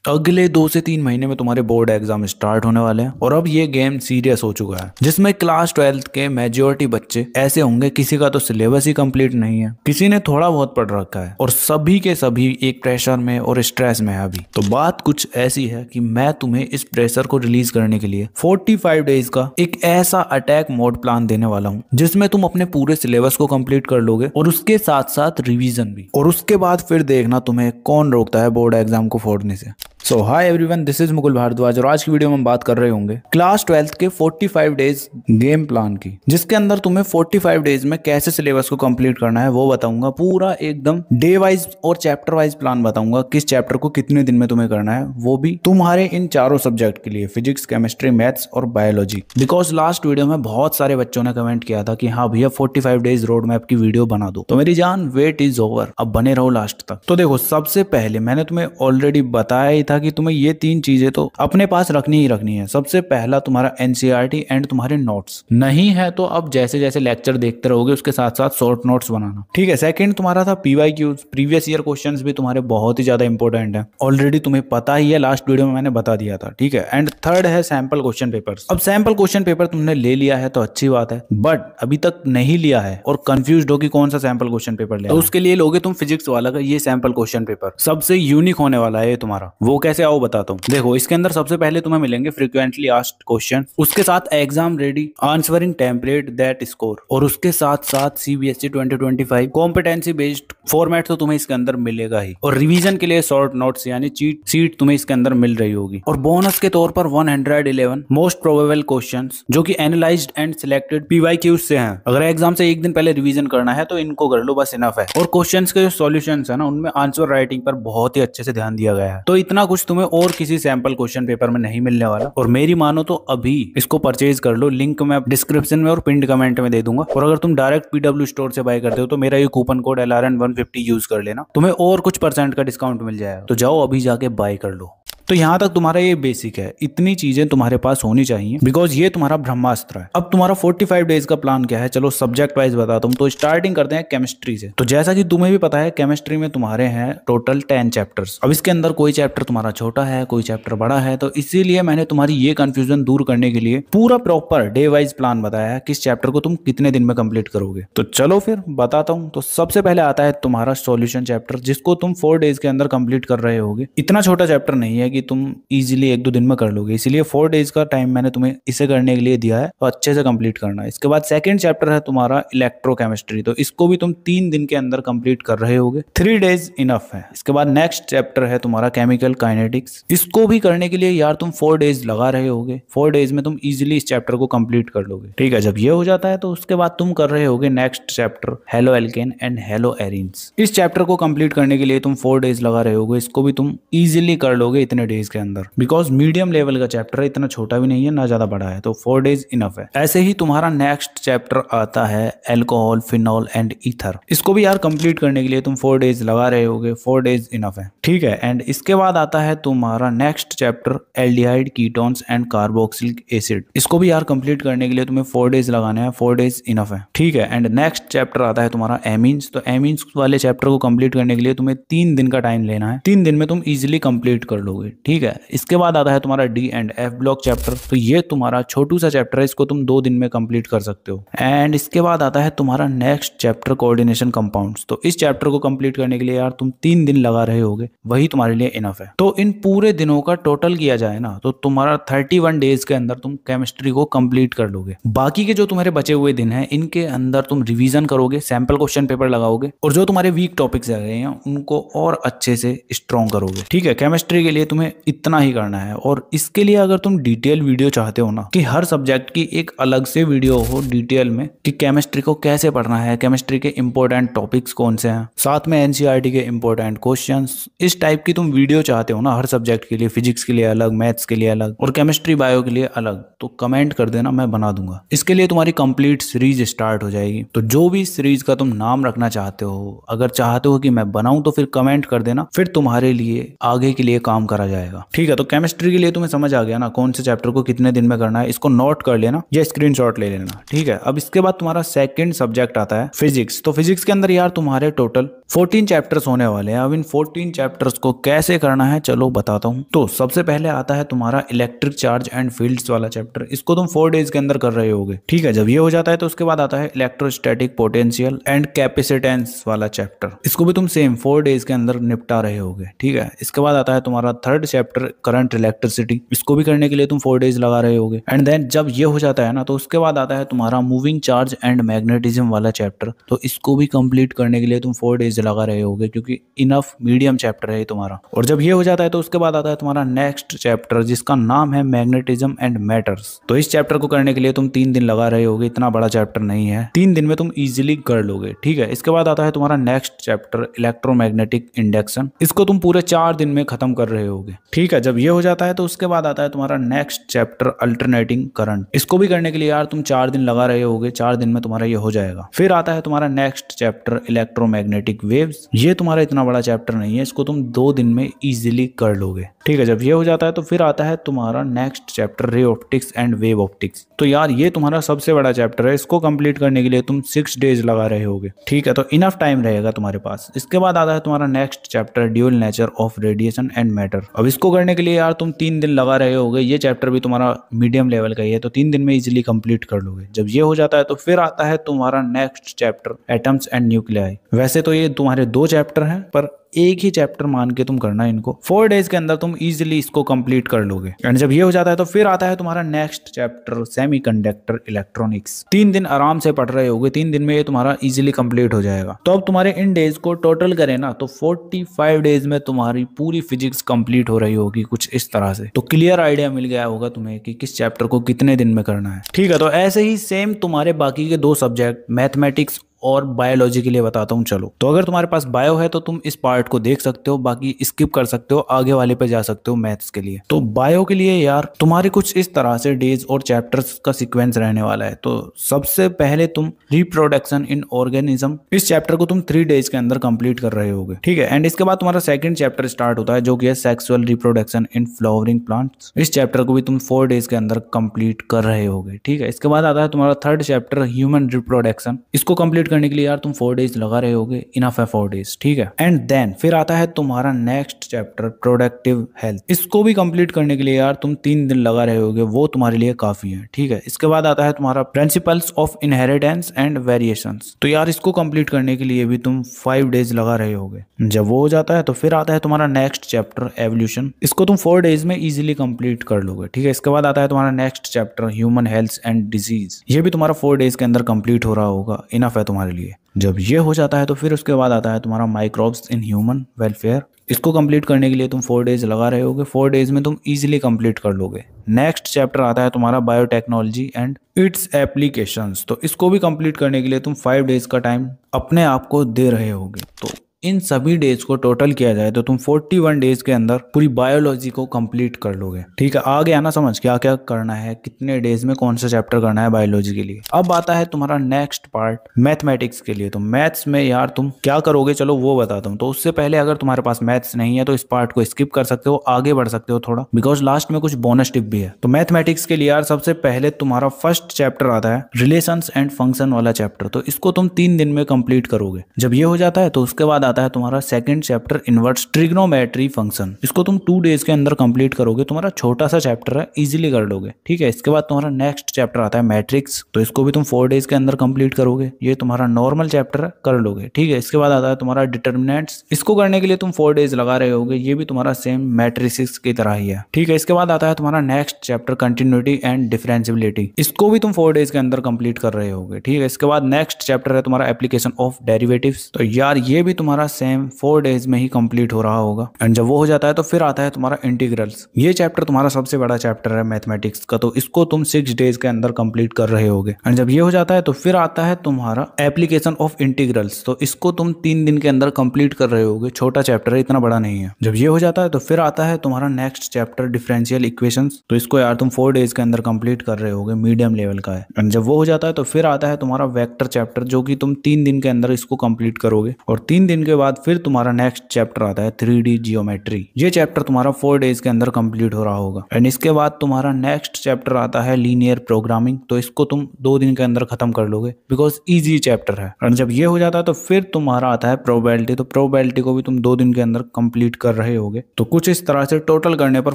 अगले 2 से 3 महीने में तुम्हारे बोर्ड एग्जाम स्टार्ट होने वाले हैं और अब ये गेम सीरियस हो चुका है, जिसमें क्लास 12th के मेजोरिटी बच्चे ऐसे होंगे किसी का तो सिलेबस ही कंप्लीट नहीं है, किसी ने थोड़ा बहुत पढ़ रखा है और सभी के सभी एक प्रेशर में और स्ट्रेस में है अभी। तो बात कुछ ऐसी है कि मैं तुम्हें इस प्रेशर को रिलीज करने के लिए 45 डेज का एक ऐसा अटैक मोड प्लान देने वाला हूँ, जिसमें तुम अपने पूरे सिलेबस को कंप्लीट कर लोगे और उसके साथ साथ रिवीजन भी, और उसके बाद फिर देखना तुम्हें कौन रोकता है बोर्ड एग्जाम को फोड़ने से। So hi everyone, this is Mukul Bhardwaj और आज की वीडियो में हम बात कर रहे होंगे क्लास 12th के 45 डेज गेम प्लान की, जिसके अंदर तुम्हें 45 डेज में कैसे सिलेबस को कंप्लीट करना है वो बताऊंगा। पूरा एकदम डे वाइज और चैप्टर वाइज प्लान बताऊंगा, किस चैप्टर को कितने दिन में तुम्हें करना है, वो भी तुम्हारे इन चारों सब्जेक्ट के लिए, फिजिक्स, केमिस्ट्री, मैथ्स और बायोलॉजी। बिकॉज लास्ट वीडियो में बहुत सारे बच्चों ने कमेंट किया था कि हाँ भैया 45 डेज रोड मैप की वीडियो बना दो। तो मेरी जान, वेट इज ओवर, अब बने रहो लास्ट तक। तो देखो, सबसे पहले मैंने तुम्हें ऑलरेडी बताया ही था कि तुम्हें ये 3 चीजें तो अपने पास रखनी ही रखनी है। सबसे पहला तुम्हारा एनसीईआरटी एंड तुम्हारे नोट्स, नहीं है तो अब जैसे जैसे लेक्चर देखते रहोगे उसके साथ साथ शॉर्ट नोट्स बनाना, ठीक है। सेकंड तुम्हारा था पीवाईक्यूज, प्रीवियस ईयर क्वेश्चंस भी तुम्हारे बहुत ही ज्यादा इंपॉर्टेंट है, ऑलरेडी तुम्हें पता ही है, लास्ट वीडियो में मैंने बता दिया था, ठीक है। एंड थर्ड है सैंपल क्वेश्चन पेपर्स। अब सैंपल क्वेश्चन पेपर तुमने ले लिया है तो अच्छी बात है, बट अभी तक नहीं लिया है और कंफ्यूज्ड हो कि कौन सा सैंपल क्वेश्चन पेपर ले, तो उसके लिए लोगे तुम फिजिक्स वाला का ये सैंपल क्वेश्चन पेपर, सबसे यूनिक होने वाला है ये तुम्हारा। वो कैसे आओ बताता हूँ। देखो, इसके अंदर सबसे पहले तुम्हें मिलेंगे फ्रीक्वेंटली आस्क्ड क्वेश्चन, उसके साथ exam ready answering template that score, और उसके साथ साथ सीबीएसई 2025 कॉम्पिटेंसी बेस्ड फॉर्मेट तो तुम्हें इसके अंदर मिलेगा ही, और रिवीजन के लिए शॉर्ट नोट्स यानी चीट सीट तुम्हें इसके अंदर मिल रही होगी। और बोनस के तौर पर 111 मोस्ट प्रोबेबल क्वेश्चंस जो कि एनालाइज्ड एंड सिलेक्टेड पीवाईक्यूज से हैं। अगर एग्जाम से एक दिन पहले रिवीजन करना है तो इनको कर लो, बस इनफ है। और क्वेश्चंस के जो सॉल्यूशंस है ना, उनमें आंसर राइटिंग पर बहुत ही अच्छे से ध्यान दिया गया है। तो इतना कुछ तुम्हें और किसी सैंपल क्वेश्चन पेपर में नहीं मिलने वाला, और मेरी मानो तो अभी इसको परचेज कर लो। लिंक मैं डिस्क्रिप्शन में और पिंड कमेंट में दे दूंगा। और अगर तुम डायरेक्ट पीडब्ल्यू स्टोर से बाय करते हो तो मेरा ये कूपन कोड LRN150 यूज कर लेना, तुम्हें और कुछ % का डिस्काउंट मिल जाएगा। तो जाओ अभी जाके बाय कर लो। तो यहां तक तुम्हारा ये बेसिक है, इतनी चीजें तुम्हारे पास होनी चाहिए, बिकॉज ये तुम्हारा ब्रह्मास्त्र है। अब तुम्हारा 45 डेज का प्लान क्या है, चलो सब्जेक्ट वाइज बताता हूं। तो स्टार्टिंग करते हैं केमिस्ट्री से। तो जैसा कि तुम्हें भी पता है, केमिस्ट्री में तुम्हारे हैं टोटल 10 चैप्टर्स। अब इसके अंदर कोई चैप्टर तुम्हारा छोटा है, कोई चैप्टर बड़ा है, तो इसीलिए मैंने तुम्हारी ये कंफ्यूजन दूर करने के लिए पूरा प्रॉपर डे वाइज प्लान बताया है, किस चैप्टर को तुम कितने दिन में कंप्लीट करोगे। तो चलो फिर बताता हूँ। तो सबसे पहले आता है तुम्हारा सॉल्यूशन चैप्टर, जिसको तुम 4 डेज के अंदर कंप्लीट कर रहे होगे। इतना छोटा चैप्टर नहीं है कि तुम इजीली 1-2 दिन में कर लोगे, इसीलिए 4 डेज का टाइम मैंने तुम्हें इसे करने के लिए दिया है, तो अच्छे से कंप्लीट करना है। इसके बाद सेकंड चैप्टर है तुम्हारा इलेक्ट्रोकेमिस्ट्री, तो इसको भी तुम 3 दिन के अंदर कंप्लीट कर रहे होगे, 3 डेज इनफ है। इसके बाद नेक्स्ट चैप्टर है तुम्हारा केमिकल काइनेटिक्स, इसको भी करने के लिए यार तुम 4 डेज लगा रहे होगे। 4 डेज में तुम इजीली इस चैप्टर को कंप्लीट कर लोगे, ठीक है। जब ये हो जाता है तो उसके बाद तुम कर रहे होगे next chapter halo alkane and hello arenes. इस चैप्टर को कंप्लीट करने के लिए तुम 4 डेज लगा रहे होगे, इसको भी तुम इजीली कर लोगे इतने डेज के अंदर, बिकॉज मीडियम लेवल का चैप्टर है, इतना छोटा भी नहीं है ना ज्यादा बड़ा है, तो 4 डेज इनफ है। ऐसे ही तुम्हारा नेक्स्ट चैप्टर आता है एल्कोहल, फिनॉल एंड ईथर, इसको भी यार कंप्लीट करने के लिए तुम 4 डेज लगा रहे होगे, 4 डेज इनफ है, ठीक है। एंड इसके बाद आता है तुम्हारा next chapter aldehyde, ketones and carboxylic acid, इसको भी यार कंप्लीट करने के लिए तुम्हें 4 डेज लगाने हैं, 4 डेज इनफ है, ठीक है। एंड नेक्स्ट चैप्टर आता है तुम्हारा एमीन्स, तो एमीन्स वाले चैप्टर को कंप्लीट करने के लिए तुम्हें 3 दिन का टाइम लेना है, 3 दिन में तुम इजिली कंप्लीट कर लोगे, ठीक है। इसके बाद आता है तुम्हारा D and F block chapter, तो ये तुम्हारा छोटू सा चैप्टर है, इसको तुम 2 दिन में कंप्लीट कर सकते हो। एंड इसके बाद आता है तुम्हारा नेक्स्ट चैप्टर कोऑर्डिनेशन कंपाउंड्स, तो इस चैप्टर को कंप्लीट करने के लिए यार तुम 3 दिन लगा रहे होगे, वही तुम्हारे लिए इनफ है। तो इन पूरे दिनों का टोटल किया जाए ना, तो तुम्हारा 31 डेज के अंदर तुम केमिस्ट्री को कंप्लीट कर लोगे। बाकी के जो तुम्हारे बचे हुए दिन हैं, इनके अंदर तुम रिवीजन करोगे, सैंपल क्वेश्चन पेपर लगाओगे, और जो तुम्हारे वीक टॉपिक्स रह गए हैं उनको और अच्छे से स्ट्रॉन्ग करोगे, ठीक है। केमिस्ट्री के लिए तुम्हें इतना ही करना है। और इसके लिए अगर तुम डिटेल वीडियो चाहते हो ना, कि हर सब्जेक्ट की एक अलग से वीडियो हो डिटेल में, कि केमिस्ट्री को कैसे पढ़ना है, केमिस्ट्री के इंपॉर्टेंट टॉपिक्स कौन से हैं, साथ में एनसीईआरटी के इंपॉर्टेंट क्वेश्चंस, इस टाइप की तुम वीडियो चाहते हो ना हर सब्जेक्ट के लिए, फिजिक्स के लिए अलग, मैथ्स के लिए अलग और केमिस्ट्री बायो के लिए अलग, तो कमेंट कर देना, मैं बना दूंगा। इसके लिए तुम्हारी कंप्लीट सीरीज स्टार्ट हो जाएगी। तो जो भी सीरीज का तुम नाम रखना चाहते हो, अगर चाहते हो कि मैं बनाऊं, तो फिर कमेंट कर देना, फिर तुम्हारे लिए आगे के लिए काम करा जाएगा। ठीक है, तो केमिस्ट्री के लिए तुम्हें समझ आ गया ना कौन से चैप्टर को कितने दिन में करना है, इसको नोट कर लेना या स्क्रीनशॉट ले लेना। ठीक है, अब इसके बाद तुम्हारा सेकंड सब्जेक्ट आता है फिजिक्स। तो फिजिक्स के अंदर यार तुम्हारे टोटल 14 चैप्टर्स होने वाले हैं। अब इन 14 चैप्टर्स को कैसे करना है चलो बताता हूँ। तो सबसे पहले आता है तुम्हारा इलेक्ट्रिक चार्ज एंड फील्ड्स वाला चैप्टर। इसको तुम 4 डेज के अंदर कर रहे होगे। ठीक है, जब ये हो जाता है तो उसके बाद आता है इलेक्ट्रोस्टैटिक पोटेंशियल एंड कैपेसिटेंस वाला चैप्टर। इसको भी तुम सेम 4 डेज के अंदर निपटा रहे होगे। ठीक है, इसके बाद आता है तुम्हारा थर्ड चैप्टर करंट इलेक्ट्रिसिटी। इसको भी करने के लिए तुम 4 डेज लगा रहे होगे। एंड देन जब ये हो जाता है ना तो उसके बाद आता है तुम्हारा मूविंग चार्ज एंड मैग्नेटिज्म वाला चैप्टर। तो इसको भी कंप्लीट करने के लिए तुम 4 डेज लगा रहे होगे क्योंकि इनफ मीडियम चैप्टर है तुम्हारा। और जब ये हो जाता है तो उसके बाद आता है तुम्हारा नेक्स्ट चैप्टर जिसका नाम है मैग्नेटिज्म एंड मैटर्स। तो इस चैप्टर को करने के लिए तुम 3 दिन लगा रहे होगे। इतना बड़ा चैप्टर नहीं है, 3 दिन में तुम इजीली कर लोगे। ठीक है, इसके बाद आता है तुम्हारा नेक्स्ट चैप्टर इलेक्ट्रोमैग्नेटिक इंडक्शन। इसको तुम पूरे 4 दिन में खत्म कर रहे होगे। ठीक है, जब ये हो जाता है तो उसके बाद आता है तुम्हारा नेक्स्ट चैप्टर अल्टरनेटिंग करंट। इसको भी करने के लिए यार तुम 4 दिन लगा रहे होगे। 4 दिन में तुम्हारा ये हो जाएगा। फिर आता है तुम्हारा नेक्स्ट चैप्टर इलेक्ट्रोमैग्नेटिक वेव्स। ये तुम्हारा इतना बड़ा चैप्टर नहीं है, इसको तुम 2 दिन में इजीली कर लोगे। ठीक है, जब ये हो जाता है तो फिर आता है तुम्हारा next chapter ray optics and wave optics. तो यार ये तुम्हारा सबसे बड़ा चैप्टर है। इसको कंप्लीट करने के लिए तुम 6 डेज लगा रहे होगे। ठीक है, तो इनफ टाइम रहेगा तुम्हारे पास। इसके बाद आता है तुम्हारा next chapter dual nature of radiation and matter. अब इसको करने के लिए यार तुम 3 दिन लगा रहे होगे। ये चैप्टर भी तुम्हारा मीडियम लेवल का ही है, तो 3 दिन में इजीली कंप्लीट कर लोगे। जब ये हो जाता है तो फिर आता है तुम्हारा next chapter atoms and nuclei. वैसे तो ये तुम्हारे 2 चैप्टर हैं पर एक ही चैप्टर मान के तुम करना है इनको। 4 डेज के अंदर तुम इजीली इसको कंप्लीट कर लोगे। एंड जब ये हो जाता है तो फिर आता है तुम्हारा नेक्स्ट चैप्टर सेमीकंडक्टर इलेक्ट्रॉनिक्स। 3 दिन आराम से पढ़ रहे होगे। 3 दिन में ये तुम्हारा इजीली कंप्लीट हो जाएगा। तो अब तुम्हारे इन डेज को टोटल करें ना तो 45 डेज में तुम्हारी पूरी फिजिक्स कंप्लीट हो रही होगी कुछ इस तरह से। तो क्लियर आइडिया मिल गया होगा तुम्हें कि किस चैप्टर को कितने दिन में करना है। ठीक है, तो ऐसे ही सेम तुम्हारे बाकी के 2 सब्जेक्ट मैथमेटिक्स और बायोलॉजी के लिए बताता हूँ। चलो, तो अगर तुम्हारे पास बायो है तो तुम इस पार्ट को देख सकते हो, बाकी स्किप कर सकते हो, आगे वाले पे जा सकते हो मैथ्स के लिए। तो बायो के लिए यार तुम्हारे कुछ इस तरह से डेज और चैप्टर्स का सीक्वेंस रहने वाला है। तो सबसे पहले तुम रिप्रोडक्शन इन ऑर्गेनिज्म, इस चैप्टर को तुम 3 डेज के अंदर कंप्लीट कर रहे होगे। ठीक है, एंड इसके बाद तुम्हारा सेकंड चैप्टर स्टार्ट होता है जो कि है sexual reproduction in flowering plants. इस चैप्टर को भी तुम 4 डेज के अंदर कंप्लीट कर रहे होगे। ठीक है, इसके बाद आता है तुम्हारा थर्ड चैप्टर ह्यूमन रिप्रोडक्शन। इसको कंप्लीट करने के लिए यार तुम 4 डेज लगा रहे होगे। इनफ है 4 डेज। ठीक है, एंड देन फिर आता है तुम्हारा नेक्स्ट चैप्टर प्रोडक्टिव हेल्थ। इसको भी कंप्लीट करने के लिए यार तुम 3 दिन लगा रहे होगे, वो तुम्हारे लिए काफी है। ठीक है, इसके बाद आता है तुम्हारा principles of inheritance and variations. तो यार इसको कंप्लीट करने के लिए भी तुम 5 डेज लगा रहे होगे। जब वो हो जाता है तो फिर आता है तुम्हारा नेक्स्ट चैप्टर एवोल्यूशन। इसको तुम 4 डेज में इजीली कंप्लीट कर लोगे। ठीक है, इसके बाद आता है तुम्हारा next chapter human health and disease. ये भी तुम्हारा 4 डेज के अंदर कंप्लीट हो रहा होगा। इनफ है तुम्हारे लिए। जब ये हो जाता है तो फिर उसके बाद आता है तुम्हारा माइक्रोब्स इन ह्यूमन वेलफेयर। इसको कंप्लीट करने के लिए तुम 4 डेज लगा रहे होगे। 4 डेज में तुम इजीली कंप्लीट कर लोगे। नेक्स्ट चैप्टर आता है तुम्हारा बायोटेक्नोलॉजी एंड इट्स एप्लीकेशंस। तो इसको भी कंप्लीट करने के लिए तुम 5 डेज का टाइम अपने आप को दे रहे होगे। तो इन सभी डेज को टोटल किया जाए तो तुम 41 डेज के अंदर पूरी बायोलॉजी को कंप्लीट कर लोगे। ठीक है, आ गया ना समझ क्या क्या करना है, कितने डेज में कौन सा चैप्टर करना है बायोलॉजी के लिए। अब आता है तुम्हारा नेक्स्ट पार्ट मैथमेटिक्स के लिए। तो मैथ्स में यार तुम क्या करोगे चलो वो बताता हूँ। तो उससे पहले अगर तुम्हारे पास मैथ्स नहीं है तो इस पार्ट को स्किप कर सकते हो, आगे बढ़ सकते हो थोड़ा, बिकॉज लास्ट में कुछ बोनस टिप भी है। तो मैथमेटिक्स के लिए यार सबसे पहले तुम्हारा फर्स्ट चैप्टर आता है रिलेशंस एंड फंक्शन वाला चैप्टर। तो इसको तुम 3 दिन में कंप्लीट करोगे। जब ये हो जाता है तो उसके बाद आता है तुम्हारा second chapter inverse trigonometry function. इसको तुम 2 डेज के अंदर कंप्लीट करोगे। तुम्हारा छोटा सा चैप्टर है, इजीली कर लोगे। ठीक है, इसके बाद तुम्हारा नेक्स्ट चैप्टर आता है मैट्रिक्स। तो इसको भी तुम 4 डेज के अंदर कंप्लीट करोगे। ये तुम्हारा नॉर्मल चैप्टर है, कर लोगे। ठीक है, इसके बाद आता है तुम्हारा डिटर्मिनेंट्स। इसको करने के लिए तुम 4 डेज लगा रहे होगे। ये भी तुम्हारा सेम मैट्रिक्स की तरह ही है। ठीक है, इसके बाद आता है तुम्हारा next chapter continuity and differentiability. इसको भी तुम 4 डेज के अंदर कंप्लीट कर रहे होगे। ठीक है, इसके बाद नेक्स्ट चैप्टर है तुम्हारा एप्लीकेशन ऑफ डेरिवेटिव्स। तो यार ये भी तुम्हारा सेम 4 डेज में ही कंप्लीट हो रहा होगा। एंड जब वो हो जाता है तो फिर आता है तुम्हारा इंटीग्रल्स। ये चैप्टर तुम्हारा सबसे बड़ा चैप्टर है मैथमेटिक्स का। तो इसको तुम 6 डेज के अंदर कंप्लीट कर रहे होगे। एंड जब ये हो जाता है तो फिर आता है तुम्हारा एप्लीकेशन ऑफ इंटीग्रल्स। तो इसको तुम 3 दिन के अंदर कंप्लीट कर रहे होगे। छोटा चैप्टर है, इतना बड़ा नहीं है। जब ये हो जाता है तो फिर आता है तुम्हारा नेक्स्ट चैप्टर डिफरेंशियल इक्वेशंस। तो इसको यार तुम 4 डेज के अंदर कंप्लीट कर रहे होगे, मीडियम लेवल का है। एंड जब वो हो जाता है तो फिर आता है तुम्हारा वेक्टर चैप्टर, जो कि तुम 3 दिन के अंदर इसको कंप्लीट करोगे। और 3 दिन के बाद फिर तुम्हारा नेक्स्ट चैप्टर आता है 3D जियोमेट्री। ये चैप्टर तुम्हारा 4 डेज के अंदर कंप्लीट हो रहा होगा। एंड इसके बाद तुम्हारा नेक्स्ट चैप्टर आता है लीनियर प्रोग्रामिंग। तो इसको तुम 2 दिन के अंदर खत्म कर लोगे बिकॉज इजी चैप्टर है। और जब ये हो जाता है तो फिर तुम्हारा आता है प्रोबेबिलिटी। तो प्रोबेबिलिटी को भी तुम 2 दिन के अंदर कंप्लीट कर रहे होगे। तो कुछ इस तरह से टोटल करने पर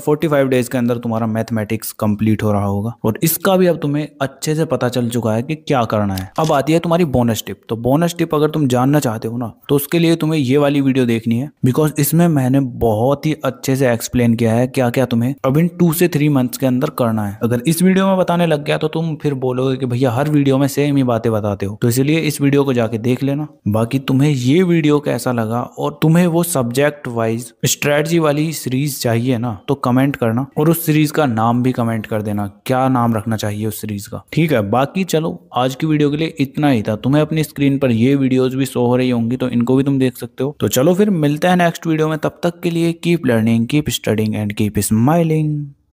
45 डेज के अंदर तुम्हारा मैथमेटिक्स कंप्लीट हो रहा होगा। और इसका भी अब तुम्हें अच्छे से पता चल चुका है कि क्या करना है। अब आती है तुम्हारी बोनस टिप। तो बोनस टिप अगर तुम जानना चाहते हो ना तो उसके लिए तुम्हें ये वाली वीडियो देखनी है बिकॉज इसमें मैंने बहुत ही अच्छे से एक्सप्लेन किया है क्या क्या तुम्हें अब इन 2 से 3 मंथ्स के अंदर करना है। अगर इस वीडियो में बताने लग गया तो तुम फिर बोलोगे कि भैया हर वीडियो में सेम ही बातें बताते हो। तो इसलिए इस वीडियो को जाके देख लेना। बाकी तुम्हें ये वीडियो कैसा लगा और तुम्हें वो सब्जेक्ट वाइज स्ट्रेटजी वाली सीरीज चाहिए ना तो कमेंट करना और उस सीरीज का नाम भी कमेंट कर देना, क्या नाम रखना चाहिए उस सीरीज का। ठीक है, बाकी चलो आज की वीडियो के लिए इतना ही था। तुम्हें अपनी स्क्रीन पर ये वीडियोस भी शो हो रही होंगी तो इनको भी तुम देख सकते हो। तो चलो फिर मिलते हैं नेक्स्ट वीडियो में। तब तक के लिए keep learning, keep studying and keep smiling.